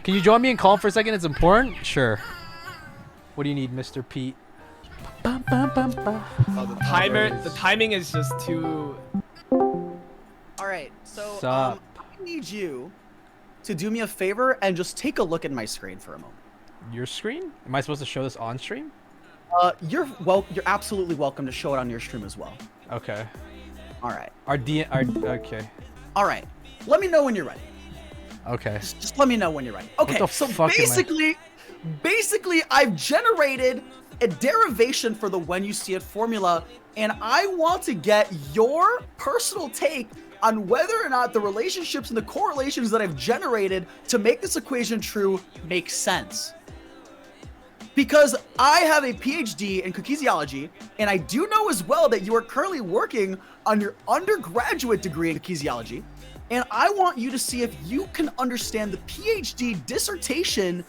Can you join me in calm for a second? It's important. Sure. What do you need, Mr. Pete? Oh, the timing is just too. All right, so I need you to do me a favor and just take a look at my screen for a moment. Your screen? Am I supposed to show this on stream? You're absolutely welcome to show it on your stream as well. Okay. All right. Okay. All right. Let me know when you're ready. Okay. Just let me know when you're ready. Okay. So basically, I've generated a derivation for the when you see it formula, and I want to get your personal take on whether or not the relationships and the correlations that I've generated to make this equation true make sense. Because I have a PhD in cookiesiology, and I do know as well that you are currently working on your undergraduate degree in cookiesiology, and I want you to see if you can understand the PhD dissertation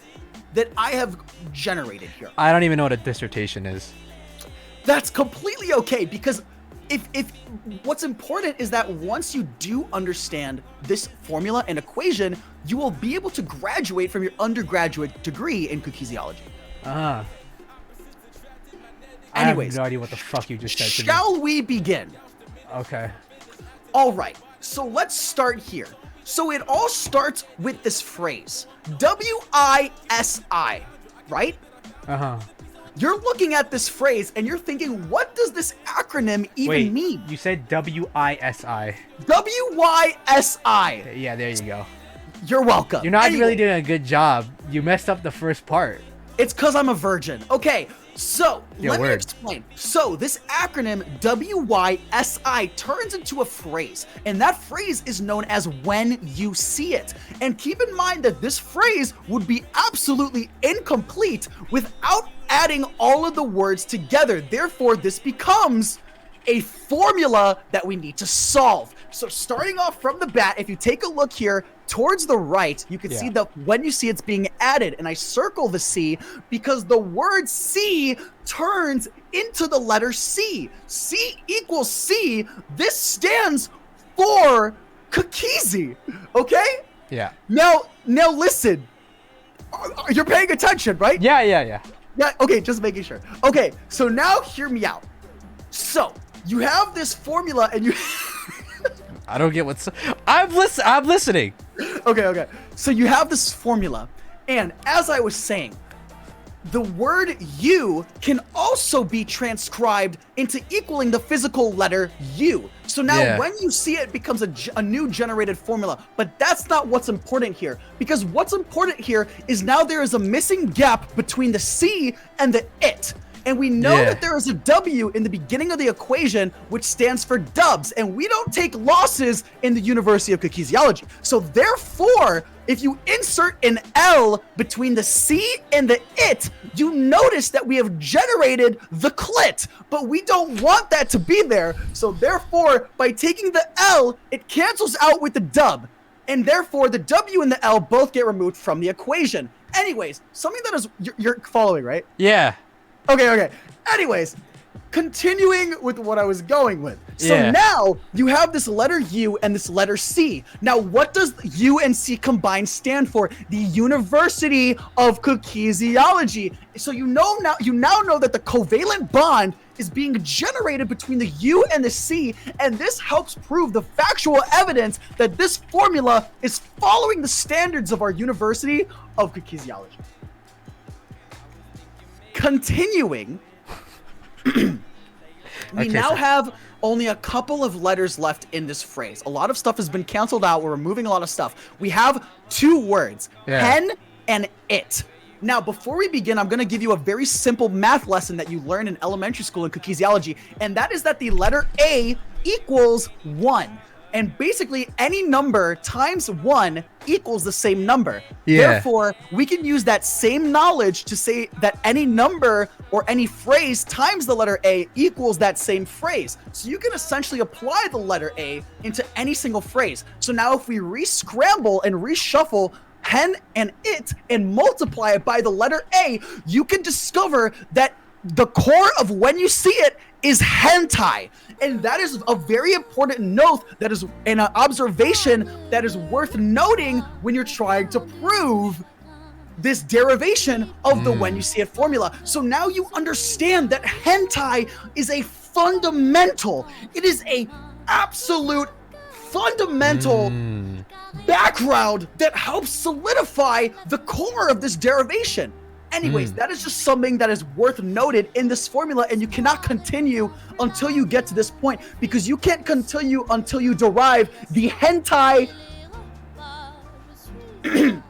that I have generated here. I don't even know what a dissertation is. That's completely okay, because if what's important is that once you do understand this formula and equation, you will be able to graduate from your undergraduate degree in cookiesiology. Anyways, I have no idea what the fuck you just said to me. Shall we begin? Okay. All right, so let's start here. So it all starts with this phrase, WISI, right? Uh-huh. You're looking at this phrase and you're thinking, what does this acronym even mean? You said WISI. WISI. Yeah, there you go. You're welcome. You're not really doing a good job. You messed up the first part. It's because I'm a virgin. Okay, so let me word. explain. So this acronym WISI turns into a phrase, and that phrase is known as when you see it. And keep in mind that this phrase would be absolutely incomplete without adding all of the words together. Therefore, this becomes a formula that we need to solve. So starting off from the bat, if you take a look here towards the right, you can see that when you see it's being added, and I circle the C because the word C turns into the letter C. C equals C. This stands for cookiesi, okay? Yeah. Now listen. You're paying attention, right? Yeah. Yeah, okay, just making sure. Okay, so now hear me out. So, you have this formula and you... I don't get what's... I'm listening. Okay. So you have this formula, and as I was saying, the word you can also be transcribed into equaling the physical letter U. So now when you see it, it becomes a new generated formula. But that's not what's important here, because what's important here is now there is a missing gap between the C and the it. And we know that there is a W in the beginning of the equation, which stands for dubs, and we don't take losses in the University of Cookiesiology. So therefore, if you insert an L between the C and the it, you notice that we have generated the clit, but we don't want that to be there. So therefore, by taking the L, it cancels out with the dub, and therefore the W and the L both get removed from the equation. Anyways, something that is, you're following, right? Yeah. Okay. Anyways, continuing with what I was going with. So now you have this letter U and this letter C. Now, what does U and C combined stand for? The University of Cookiesiology. So you now know that the covalent bond is being generated between the U and the C, and this helps prove the factual evidence that this formula is following the standards of our University of Cookiesiology. Continuing, we now have only a couple of letters left in this phrase. A lot of stuff has been canceled out. We're removing a lot of stuff. We have two words, hen and it. Now, before we begin, I'm going to give you a very simple math lesson that you learned in elementary school in cookiesiology, and that is that the letter A equals 1. And basically, any number times 1 equals the same number. Therefore, we can use that same knowledge to say that any number or any phrase times the letter A equals that same phrase. So you can essentially apply the letter A into any single phrase. So now if we re-scramble and reshuffle hen and it and multiply it by the letter A, you can discover that the core of when you see it is hentai. And that is a very important note, that is an observation that is worth noting when you're trying to prove this derivation of the when you see it formula. So now you understand that hentai is a fundamental, it is a absolute fundamental background that helps solidify the core of this derivation. Anyways, that is just something that is worth noted in this formula, and you cannot continue until you get to this point, because you can't continue until you derive the hentai the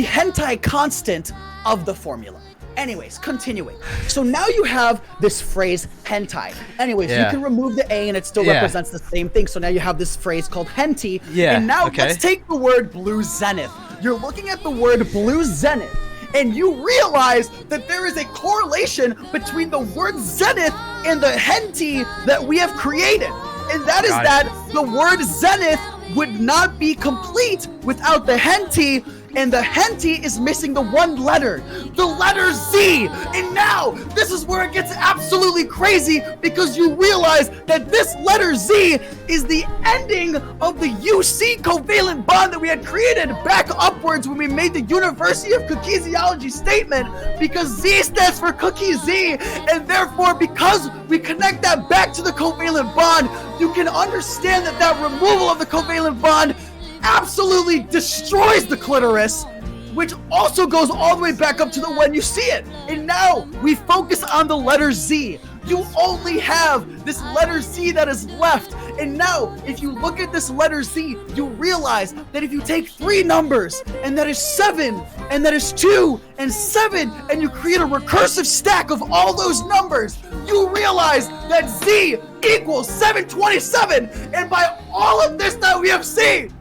hentai constant of the formula. Anyways, continuing. So now you have this phrase hentai. Anyways, you can remove the A and it still represents the same thing. So now you have this phrase called henti. And now let's take the word blue zenith. You're looking at the word blue zenith and you realize that there is a correlation between the word zenith and the henti that we have created. And that is that the word zenith would not be complete without the henti, and the henti is missing the one letter, the letter Z. And now this is where it gets absolutely crazy, because you realize that this letter Z is the ending of the UC covalent bond that we had created back upwards when we made the University of Cookiesiology statement, because Z stands for cookie Z, and therefore because we connect that back to the covalent bond, you can understand that that removal of the covalent bond absolutely destroys the clitoris, which also goes all the way back up to the when you see it. And now we focus on the letter Z. You only have this letter Z that is left. And now if you look at this letter Z, you realize that if you take three numbers, and that is 7, and that is 2 and 7, and you create a recursive stack of all those numbers, you realize that Z equals 727. And by all of this that we have seen,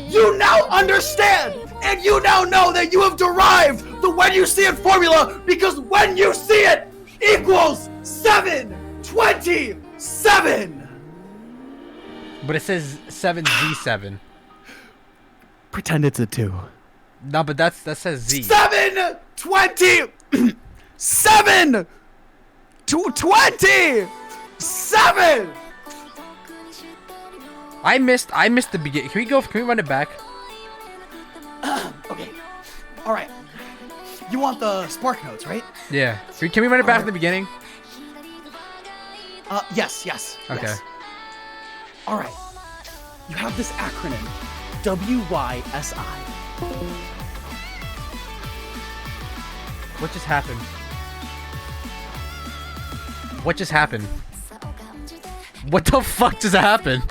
you now understand, and you now know that you have derived the when you see it formula, because when you see it equals 727. But it says 7Z7. Pretend it's a 2. No, but that says Z. 727. 7. I missed the beginning. Can we run it back? Okay. All right. You want the spark notes, right? Yeah. Can we run it back to the beginning? Yes. Okay. Yes. All right. You have this acronym, WYSI. What just happened? What just happened? What the fuck just happened?